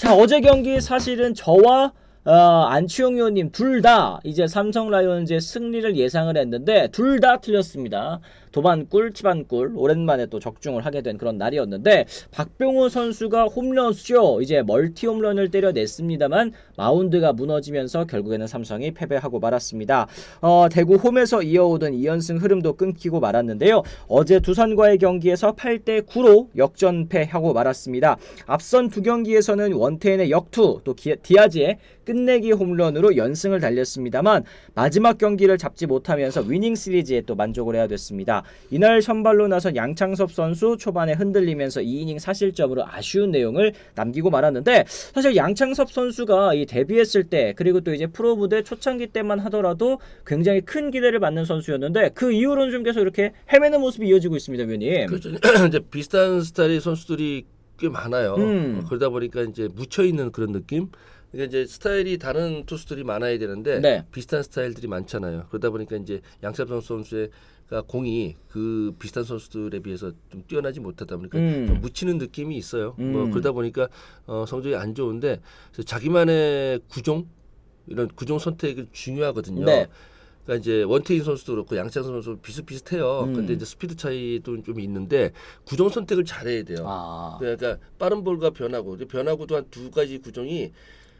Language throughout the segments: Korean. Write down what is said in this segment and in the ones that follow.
자, 어제 경기 사실은 저와 안치홍 의원님 둘 다 이제 삼성 라이온즈의 승리를 예상을 했는데 둘 다 틀렸습니다. 도반꿀, 치반꿀 오랜만에 또 적중을 하게 된 그런 날이었는데 박병호 선수가 홈런쇼 이제 멀티 홈런을 때려냈습니다만 마운드가 무너지면서 결국에는 삼성이 패배하고 말았습니다. 대구 홈에서 이어오던 2연승 흐름도 끊기고 말았는데요. 어제 두산과의 경기에서 8대9로 역전패하고 말았습니다. 앞선 두 경기에서는 원태인의 역투 또 디아즈의 끝내기 홈런으로 연승을 달렸습니다만 마지막 경기를 잡지 못하면서 위닝 시리즈에 또 만족을 해야 됐습니다. 이날 선발로 나선 양창섭 선수 초반에 흔들리면서 2이닝 사실점으로 아쉬운 내용을 남기고 말았는데 사실 양창섭 선수가 이 데뷔했을 때 그리고 또 이제 프로 무대 초창기 때만 하더라도 굉장히 큰 기대를 받는 선수였는데 그 이후로는 좀 계속 이렇게 헤매는 모습이 이어지고 있습니다, 위원님. 그렇죠. 이제 비슷한 스타일의 선수들이 꽤 많아요. 그러다 보니까 이제 묻혀 있는 그런 느낌. 그러니까 이제 스타일이 다른 투수들이 많아야 되는데 네. 비슷한 스타일들이 많잖아요. 그러다 보니까 이제 양찬섭 선수의 공이 그 비슷한 선수들에 비해서 좀 뛰어나지 못하다 보니까 좀 묻히는 느낌이 있어요. 뭐 그러다 보니까 성적이 안 좋은데 그래서 자기만의 구종 이런 구종 선택이 중요하거든요. 네. 그러니까 이제 원태인 선수도 그렇고 양찬섭 선수 비슷비슷해요. 근데 이제 스피드 차이도 좀 있는데 구종 선택을 잘해야 돼요. 그러니까 빠른 볼과 변화구도 한 두 가지 구종이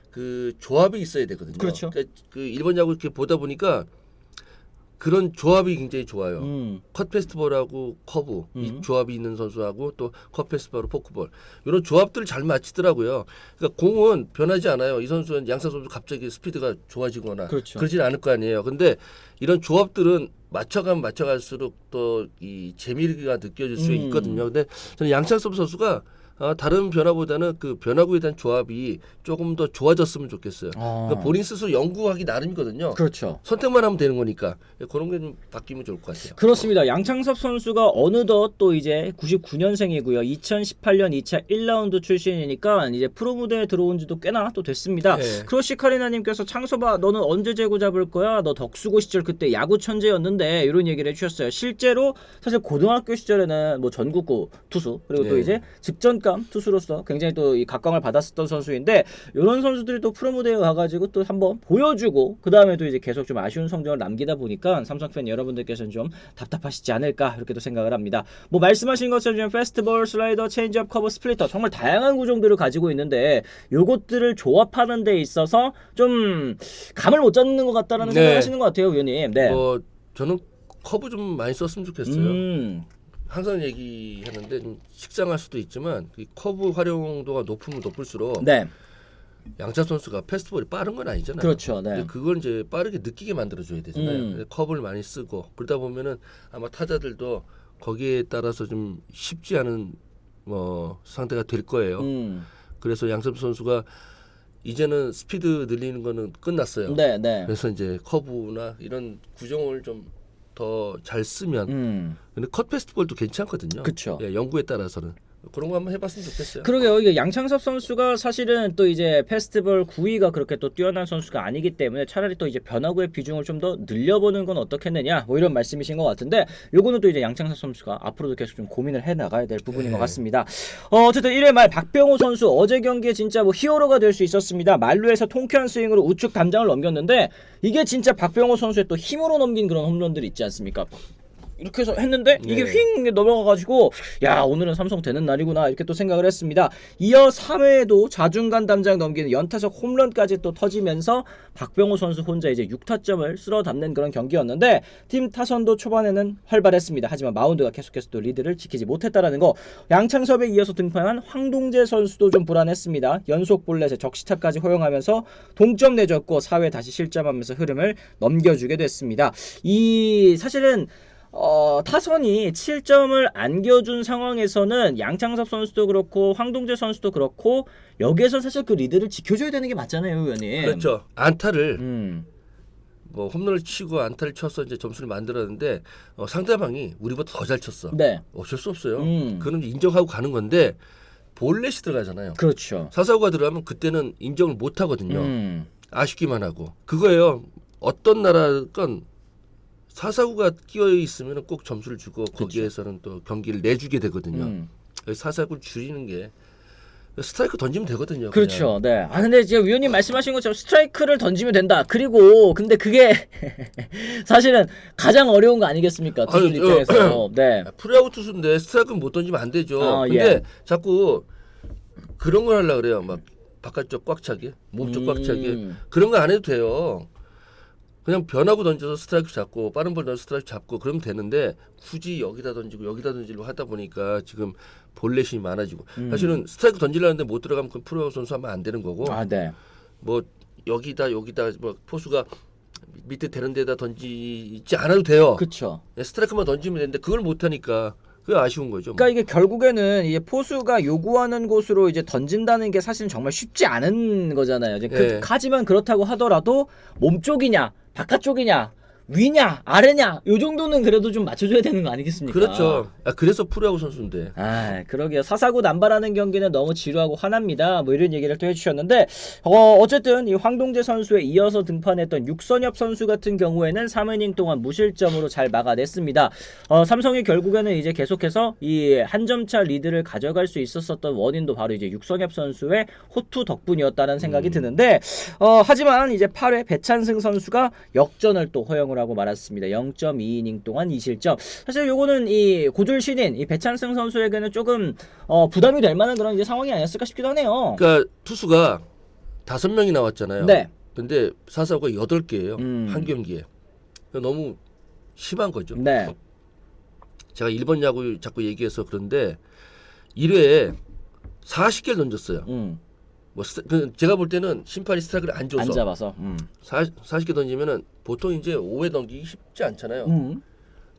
그 조합이 있어야 되거든요. 그렇죠. 그러니까 그 일본 야구 이렇게 보다 보니까 그런 조합이 굉장히 좋아요. 컷 페스트볼하고 커브 이 조합이 있는 선수하고 또 컷 페스트볼하고 포크볼 이런 조합들을 잘 맞추더라고요. 그러니까 공은 변하지 않아요. 이 선수는 양상 선수 갑자기 스피드가 좋아지거나 그렇죠. 그러지는 않을 거 아니에요. 근데 이런 조합들은 맞춰가면 맞춰갈수록 또 이 재미가 느껴질 수 있거든요. 근데 저는 양창섭 선수가 다른 변화보다는 그 변화구에 대한 조합이 조금 더 좋아졌으면 좋겠어요. 그러니까 본인 스스로 연구하기 나름이거든요. 그렇죠. 선택만 하면 되는 거니까 그런 게 좀 바뀌면 좋을 것 같아요. 그렇습니다. 양창섭 선수가 어느덧 또 이제 99년생이고요. 2018년 2차 1라운드 출신이니까 이제 프로 무대에 들어온 지도 꽤나 또 됐습니다. 네. 크로시 카리나님께서 창섭아 너는 언제 제구 잡을 거야? 너 덕수고 시절 그때 야구 천재였는데 이런 얘기를 해주셨어요. 실제로 사실 고등학교 시절에는 뭐 전국구 투수 그리고 또 네. 이제 직전감 투수로서 굉장히 또 이 각광을 받았었던 선수인데 이런 선수들이 또 프로 무대에 와가지고 또 한번 보여주고 그 다음에 또 이제 계속 좀 아쉬운 성적을 남기다 보니까 삼성 팬 여러분들께서는 좀 답답하시지 않을까 이렇게 또 생각을 합니다. 뭐 말씀하신 것처럼 페스티벌, 슬라이더, 체인지업, 커브, 스플리터 정말 다양한 구종들을 가지고 있는데 요것들을 조합하는 데 있어서 좀 감을 못 잡는 것 같다라는 네. 생각하시는 것 같아요, 위원님. 네. 저는 커브 좀 많이 썼으면 좋겠어요. 항상 얘기하는데 좀 식상할 수도 있지만 이 커브 활용도가 높으면 높을수록 네. 양차 선수가 패스트볼이 빠른 건 아니잖아요. 그렇죠. 네. 근데 그걸 이제 빠르게 느끼게 만들어줘야 되잖아요. 그래서 커브를 많이 쓰고 그러다 보면은 아마 타자들도 거기에 따라서 좀 쉽지 않은 상태가 될 거예요. 그래서 양철 선수가 이제는 스피드 늘리는 거는 끝났어요. 네, 네. 그래서 이제 커브나 이런 구종을 좀 더 잘 쓰면 근데 컷 페스트볼도 괜찮거든요. 그쵸. 예, 연구에 따라서는 그런 거 한번 해봤으면 좋겠어요. 그러게요. 이게 양창섭 선수가 사실은 또 이제 페스티벌 9위가 그렇게 또 뛰어난 선수가 아니기 때문에 차라리 또 이제 변화구의 비중을 좀 더 늘려보는 건 어떻겠느냐 뭐 이런 말씀이신 것 같은데 요거는 또 이제 양창섭 선수가 앞으로도 계속 좀 고민을 해 나가야 될 부분인 것 같습니다. 어쨌든 1회 말 박병호 선수 어제 경기에 진짜 뭐 히어로가 될 수 있었습니다. 만루에서 통쾌한 스윙으로 우측 담장을 넘겼는데 이게 진짜 박병호 선수의 또 힘으로 넘긴 그런 홈런들이 있지 않습니까? 이렇게 해서 했는데 이게 휙 넘어가가지고 야 오늘은 삼성 되는 날이구나 이렇게 또 생각을 했습니다. 이어 3회에도 좌중간 담장 넘기는 연타석 홈런까지 또 터지면서 박병호 선수 혼자 이제 6타점을 쓸어 담는 그런 경기였는데 팀 타선도 초반에는 활발했습니다. 하지만 마운드가 계속해서 또 리드를 지키지 못했다라는 거. 양창섭에 이어서 등판한 황동재 선수도 좀 불안했습니다. 연속 볼넷에 적시타까지 허용하면서 동점 내줬고 4회 다시 실점하면서 흐름을 넘겨주게 됐습니다. 이 사실은 타선이 7점을 안겨준 상황에서는 양창섭 선수도 그렇고 황동재 선수도 그렇고 여기에서 사실 그 리드를 지켜줘야 되는 게 맞잖아요, 의원님. 그렇죠. 안타를 뭐 홈런을 치고 안타를 쳐서 이제 점수를 만들었는데 상대방이 우리보다 더 잘 쳤어. 네. 어쩔 수 없어요. 그건 인정하고 가는 건데 볼넷이 들어가잖아요. 그렇죠. 사사구가 들어가면 그때는 인정을 못 하거든요. 아쉽기만 하고 그거예요. 어떤 나라건 사사구가 끼어 있으면 꼭 점수를 주고 거기에서는 또 경기를 내주게 되거든요. 사사구를 줄이는 게 스트라이크 던지면 되거든요. 그렇죠. 네. 아 근데 지금 위원님 말씀하신 것처럼 스트라이크를 던지면 된다. 그리고 근데 그게 사실은 가장 어려운 거 아니겠습니까? 투수 입장에서. 네. 프로야구 투수인데 스트라이크는 못 던지면 안 되죠. 근데 예. 자꾸 그런 걸 하려고 그래요. 막 바깥쪽 꽉 차게, 몸쪽 꽉 차게. 그런 거 안 해도 돼요. 그냥 변하고 던져서 스트라이크 잡고 빠른 볼 던져서 스트라이크 잡고 그러면 되는데 굳이 여기다 던지고 여기다 던지려고 하다 보니까 지금 볼넷이 많아지고 사실은 스트라이크 던지려는데 못 들어가면 그 프로야구 선수 하면 안 되는 거고 아, 네. 뭐 여기다 뭐 포수가 밑에 되는 데다 던지지 않아도 돼요. 그렇죠. 스트라이크만 던지면 되는데 그걸 못 하니까 그게 아쉬운 거죠. 그러니까 이게 결국에는 이제 포수가 요구하는 곳으로 이제 던진다는 게 사실은 정말 쉽지 않은 거잖아요. 이제 네. 하지만 그렇다고 하더라도 몸 쪽이냐, 바깥 쪽이냐, 위냐, 아래냐, 요 정도는 그래도 좀 맞춰줘야 되는 거 아니겠습니까? 그렇죠. 그래서 프로야구 선수인데. 아, 그러게요. 사사구 남발하는 경기는 너무 지루하고 화납니다. 뭐 이런 얘기를 또 해주셨는데, 어쨌든 이 황동재 선수에 이어서 등판했던 육선엽 선수 같은 경우에는 3이닝 동안 무실점으로 잘 막아냈습니다. 삼성이 결국에는 이제 계속해서 이 한 점차 리드를 가져갈 수 있었던 원인도 바로 이제 육선엽 선수의 호투 덕분이었다는 생각이 드는데, 하지만 이제 8회 배찬승 선수가 역전을 또 허용을 하고 말았습니다. 0.2이닝 동안 2실점. 사실 요거는 이 고졸 신인 이 배찬승 선수에게는 조금 부담이 될 만한 그런 이제 상황이 아니었을까 싶기도 하네요. 그러니까 투수가 5명이 나왔잖아요. 네. 근데 사사구가 8개예요. 음. 한 경기에. 너무 심한 거죠. 네. 제가 일본 야구 자꾸 얘기해서 그런데 1회에 40개를 던졌어요. 뭐 제가 볼 때는 심판이 스트라이크를 안 줘서 안 잡아서. 40개 던지면은 보통 이제 5회 던지기 쉽지 않잖아요.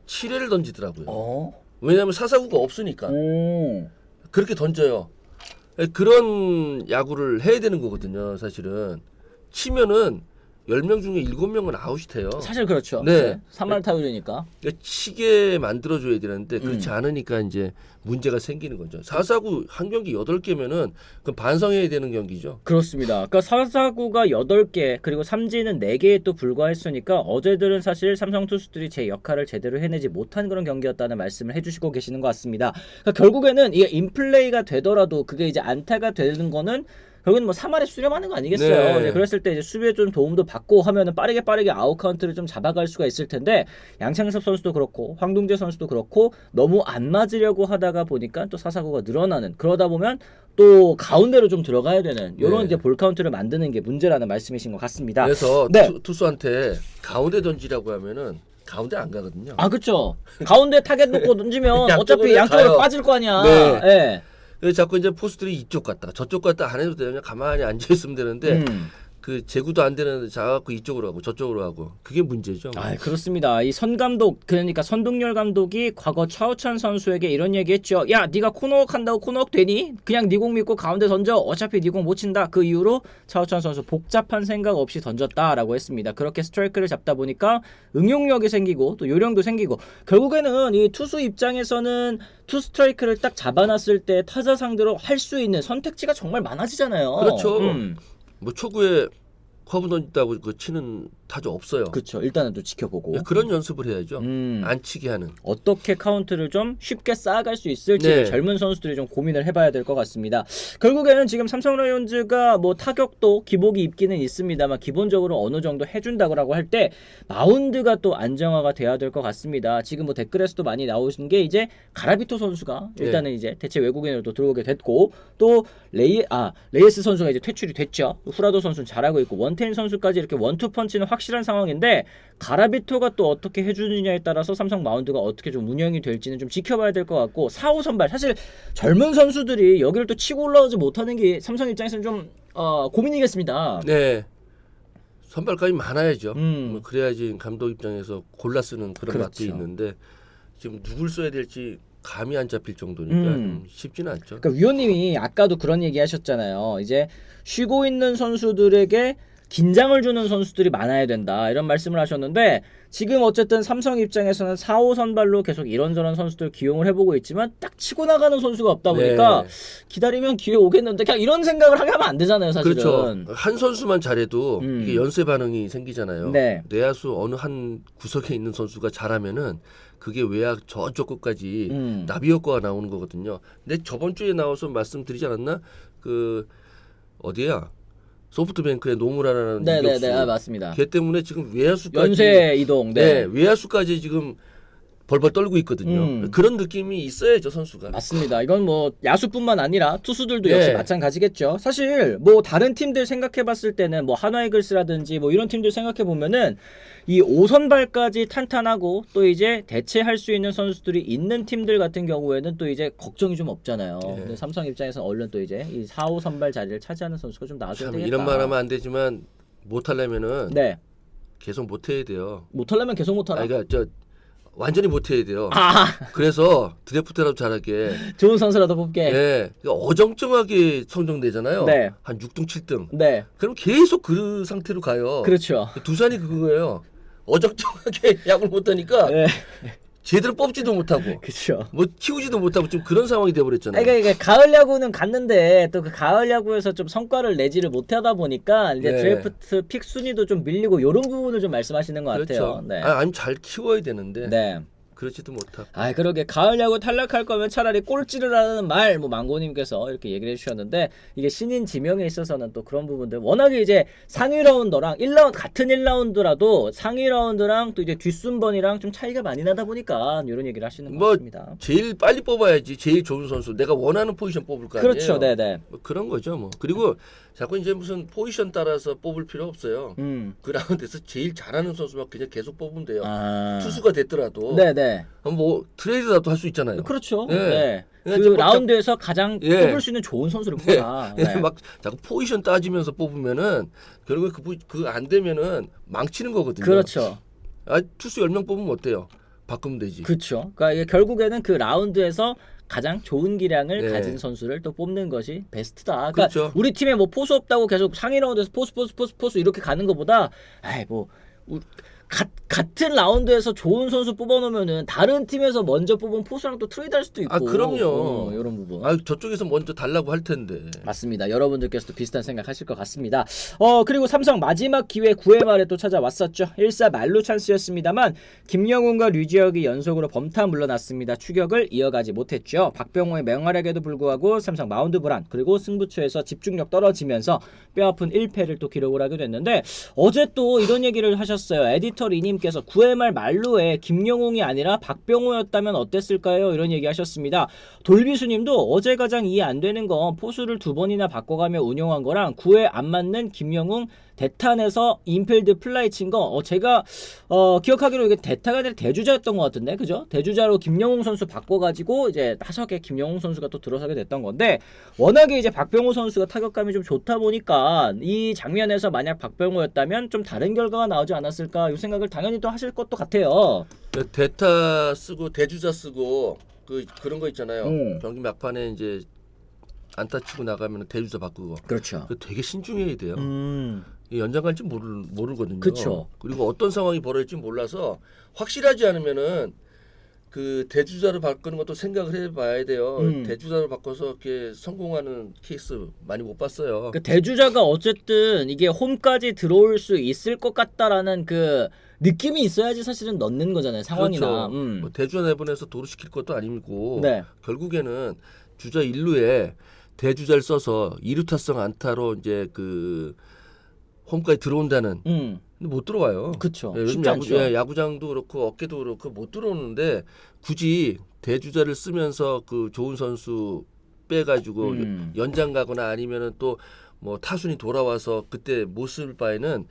7회를 던지더라고요. 왜냐하면 사사구가 없으니까 그렇게 던져요. 그런 야구를 해야 되는 거거든요. 사실은 치면은 10명 중에 7명은 아웃이 돼요. 사실 그렇죠. 네. 3할 타율이니까. 그러니까 치게 만들어줘야 되는데 그렇지 않으니까 이제 문제가 생기는 거죠. 4사구 한 경기 8개면은 그럼 반성해야 되는 경기죠. 그렇습니다. 그러니까 4사구가 8개 그리고 삼진은 4개에 또 불과했으니까 어제들은 사실 삼성 투수들이 제 역할을 제대로 해내지 못한 그런 경기였다는 말씀을 해주시고 계시는 것 같습니다. 그러니까 결국에는 이게 인플레이가 되더라도 그게 이제 안타가 되는 거는 결국은 뭐 3할에 수렴하는 거 아니겠어요. 네. 이제 그랬을 때 이제 수비에 좀 도움도 받고 하면은 빠르게 아웃 카운트를 좀 잡아갈 수가 있을 텐데 양창섭 선수도 그렇고 황동재 선수도 그렇고 너무 안 맞으려고 하다가 보니까 또 사사구가 늘어나는 그러다 보면 또 가운데로 좀 들어가야 되는 이런 네. 이제 볼 카운트를 만드는 게 문제라는 말씀이신 것 같습니다. 그래서 네. 투수한테 가운데 던지라고 하면은 가운데 안 가거든요. 아 그렇죠. 가운데 타겟 놓고 던지면 양쪽으로 어차피 양쪽으로 가요. 빠질 거 아니야. 네. 예. 그래서 자꾸 이제 포수들이 이쪽 갔다 저쪽 갔다 안 해도 되냐 가만히 앉아 있으면 되는데 그 제구도 안 되는데 자꾸 이쪽으로 하고 저쪽으로 하고 그게 문제죠. 아 그렇습니다. 이 선 감독 그러니까 선동열 감독이 과거 차우찬 선수에게 이런 얘기했죠. 야 네가 코너웍 한다고 코너웍 되니? 그냥 네 공 믿고 가운데 던져. 어차피 네 공 못 친다. 그 이후로 차우찬 선수 복잡한 생각 없이 던졌다라고 했습니다. 그렇게 스트라이크를 잡다 보니까 응용력이 생기고 또 요령도 생기고 결국에는 이 투수 입장에서는 투 스트라이크를 딱 잡아놨을 때 타자 상대로 할 수 있는 선택지가 정말 많아지잖아요. 그렇죠. 뭐 초구에 커브 던진다고 그 치는 타자 없어요. 그렇죠. 일단은 또 지켜보고 그런 연습을 해야죠. 안 치게 하는. 어떻게 카운트를 좀 쉽게 쌓아갈 수 있을지 네. 젊은 선수들이 좀 고민을 해봐야 될 것 같습니다. 결국에는 지금 삼성 라이온즈가 뭐 타격도 기복이 있기는 있습니다만 기본적으로 어느 정도 해준다고 할 때 마운드가 또 안정화가 돼야 될 것 같습니다. 지금 뭐 댓글에서도 많이 나오신 게 이제 가라비토 선수가 일단은 이제 대체 외국인으로 또 들어오게 됐고 또 레이스 선수가 이제 퇴출이 됐죠. 후라도 선수는 잘하고 있고 원태인 선수까지 이렇게 원투 펀치는 확실한 상황인데 가라비토가 또 어떻게 해주느냐에 따라서 삼성 마운드가 어떻게 좀 운영이 될지는 좀 지켜봐야 될 것 같고 4호 선발 사실 젊은 선수들이 여기를 또 치고 올라오지 못하는 게 삼성 입장에서는 좀 고민이겠습니다. 네. 선발감이 많아야죠. 뭐 그래야지 감독 입장에서 골라 쓰는 그런 그렇죠. 맛도 있는데 지금 누굴 써야 될지 감이 안 잡힐 정도니까 좀 쉽지는 않죠. 그러니까 위원님이 아까도 그런 얘기 하셨잖아요. 이제 쉬고 있는 선수들에게 긴장을 주는 선수들이 많아야 된다 이런 말씀을 하셨는데 지금 어쨌든 삼성 입장에서는 4호 선발로 계속 이런저런 선수들 기용을 해보고 있지만 딱 치고 나가는 선수가 없다 보니까 기다리면 기회 오겠는데 그냥 이런 생각을 하게 하면 안 되잖아요 사실은. 그렇죠. 한 선수만 잘해도 이게 연쇄 반응이 생기잖아요. 네. 내야수 어느 한 구석에 있는 선수가 잘하면은 그게 외야 저쪽 끝까지 나비 효과가 나오는 거거든요. 근데 저번 주에 나와서 말씀드리지 않았나? 그 어디야? 소프트뱅크의 노무라라는 네네네, 유격수. 아, 맞습니다. 걔 때문에 지금 외야수까지 연쇄 이동. 네, 외야수까지 지금 벌벌 떨고 있거든요. 음. 그런 느낌이 있어야죠, 선수가. 맞습니다. 이건 뭐 야수뿐만 아니라 투수들도 역시 네. 마찬가지겠죠. 사실 뭐 다른 팀들 생각해봤을 때는 뭐 한화이글스라든지 뭐 이런 팀들 생각해보면은 이 5선발까지 탄탄하고 또 이제 대체할 수 있는 선수들이 있는 팀들 같은 경우에는 또 이제 걱정이 좀 없잖아요. 네. 근데 삼성 입장에서는 얼른 또 이제 이 4, 5선발 자리를 차지하는 선수가 좀 나와줘야 참 되겠다. 이런 말 하면 안 되지만 못하려면은 네. 계속 못해야 돼요. 못하려면 계속 못하라. 그러니까 저 완전히 못해야 돼요. 아, 그래서 드래프트라도 잘하게. 좋은 선수라도 뽑게. 네, 그러니까 어정쩡하게 선정되잖아요. 네. 한 6등, 7등. 네. 그럼 계속 그 상태로 가요. 그렇죠. 두산이 그거예요. 어정쩡하게 야구를 못하니까 네. 제대로 뽑지도 못하고 그렇죠. 뭐 키우지도 못하고 지금 그런 상황이 돼버렸잖아요. 그러니까 가을 야구는 갔는데 또 그 가을 야구에서 좀 성과를 내지를 못하다 보니까 이제 네. 드래프트 픽 순위도 좀 밀리고 이런 부분을 좀 말씀하시는 것 그렇죠. 같아요. 네. 아니 잘 키워야 되는데 네. 그렇지도 못하고. 아, 그러게 가을 야구 탈락할 거면 차라리 꼴찌를 하는 말, 뭐 망고님께서 이렇게 얘기를 해주셨는데 이게 신인 지명에 있어서는 또 그런 부분들 워낙에 이제 상위 라운더랑 1라운드 같은 1라운드라도 상위 라운드랑 또 이제 뒷순번이랑 좀 차이가 많이 나다 보니까 이런 얘기를 하시는 것 뭐 같습니다. 제일 빨리 뽑아야지 제일 좋은 선수 내가 원하는 포지션 뽑을 거 아니에요. 그렇죠, 네네. 뭐 그런 거죠 뭐. 그리고 자꾸 이제 무슨 포지션 따라서 뽑을 필요 없어요. 그 라운드에서 제일 잘하는 선수만 그냥 계속 뽑으면 돼요. 아, 투수가 됐더라도 네네. 뭐 트레이드라도 할 수 있잖아요. 그렇죠. 네. 네. 그 그러니까 막 라운드에서 가장 예. 뽑을 수 있는 좋은 선수를 뽑아. 네. 막 자꾸 포지션 따지면서 뽑으면은 결국에 그 안 되면은 망치는 거거든요. 그렇죠. 아, 투수 10명 뽑으면 어때요? 바꾸면 되지. 그렇죠. 그러니까 이게 결국에는 그 라운드에서 가장 좋은 기량을 네. 가진 선수를 또 뽑는 것이 베스트다. 그러니까 그렇죠. 우리 팀에 뭐 포수 없다고 계속 상위 라운드에서 포수 이렇게 가는 것보다 아이 뭐 같은 라운드에서 좋은 선수 뽑아놓으면은 다른 팀에서 먼저 뽑은 포수랑 또 트레이드할 수도 있고. 아, 그럼요. 이런 부분. 아, 저쪽에서 먼저 달라고 할 텐데. 맞습니다. 여러분들께서도 비슷한 생각하실 것 같습니다. 그리고 삼성 마지막 기회 9회 말에 또 찾아왔었죠. 1사 만루 찬스였습니다만 김영훈과 류지혁이 연속으로 범타 물러났습니다. 추격을 이어가지 못했죠. 박병호의 맹활약에도 불구하고 삼성 마운드 불안 그리고 승부처에서 집중력 떨어지면서 뼈아픈 1패를 또 기록을 하게 됐는데 어제 또 이런 얘기를 하셨어요. 에디터 리님께서 9회 말 만루에 김영웅이 아니라 박병호였다면 어땠을까요? 이런 얘기 하셨습니다. 돌비수님도 어제 가장 이해 안 되는 건 포수를 2번이나 바꿔가며 운영한 거랑 9회 안 맞는 김영웅 대탄에서 인필드 플라이 친 거 제가 기억하기로 이게 대타가 아니라 대주자였던 것 같은데 그죠? 대주자로 김영웅 선수 바꿔가지고 이제 타석에 김영웅 선수가 또 들어서게 됐던 건데 워낙에 이제 박병호 선수가 타격감이 좀 좋다 보니까 이 장면에서 만약 박병호였다면 좀 다른 결과가 나오지 않았을까 이 생각을 당연히 또 하실 것도 같아요. 대타 쓰고 대주자 쓰고 그런 거 있잖아요. 경기 막판에 이제 안타 치고 나가면 대주자 바꾸고. 그렇죠. 되게 신중해야 돼요. 연장 갈지 모르거든요. 그쵸. 그리고 어떤 상황이 벌어질지 몰라서 확실하지 않으면은 그 대주자를 바꾸는 것도 생각을 해봐야 돼요. 대주자를 바꿔서 이렇게 성공하는 케이스 많이 못 봤어요. 그 대주자가 어쨌든 이게 홈까지 들어올 수 있을 것 같다라는 그 느낌이 있어야지 사실은 넣는 거잖아요. 상황이나. 그렇죠. 뭐 대주자 내보내서 도루 시킬 것도 아니고 네. 결국에는 주자 1루에 대주자를 써서 2루 타성 안타로 이제 그 홈까지 들어온다는. 근데 못 들어와요. 그렇죠. 요즘 쉽지 않죠. 야구장도 그렇고 어깨도 그렇고 못 들어오는데 굳이 대주자를 쓰면서 그 좋은 선수 빼가지고 연장 가거나 아니면은 또 뭐 타순이 돌아와서 그때 못 쓸 바에는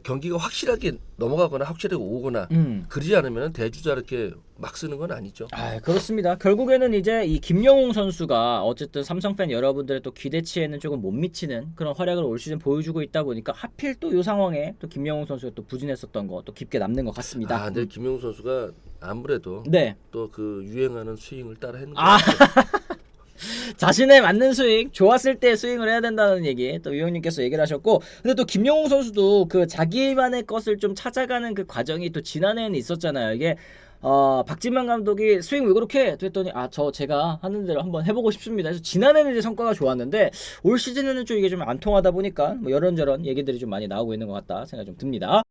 경기가 확실하게 넘어가거나 확실하게 오거나 그러지 않으면 대주자 이렇게 막 쓰는 건 아니죠. 아, 그렇습니다. 결국에는 이제 이 김영웅 선수가 어쨌든 삼성 팬 여러분들의 또 기대치에는 조금 못 미치는 그런 활약을 올 시즌 보여주고 있다 보니까 하필 또 이 상황에 또 김영웅 선수가 또 부진했었던 거 또 깊게 남는 것 같습니다. 근데 김용우 선수가 아무래도 네. 또 그 유행하는 스윙을 따라 했는 거 아. 같아요. 자신에 맞는 스윙, 좋았을 때 스윙을 해야 된다는 얘기 또 위원님께서 얘기를 하셨고, 근데 또 김영웅 선수도 그 자기만의 것을 좀 찾아가는 그 과정이 또 지난해에는 있었잖아요. 이게 박진만 감독이 스윙 왜 그렇게 해? 했더니 제가 하는 대로 한번 해보고 싶습니다. 그래서 지난해는 이제 성과가 좋았는데 올 시즌에는 좀 이게 좀 안 통하다 보니까 뭐 이런저런 얘기들이 좀 많이 나오고 있는 것 같다 생각이 좀 듭니다.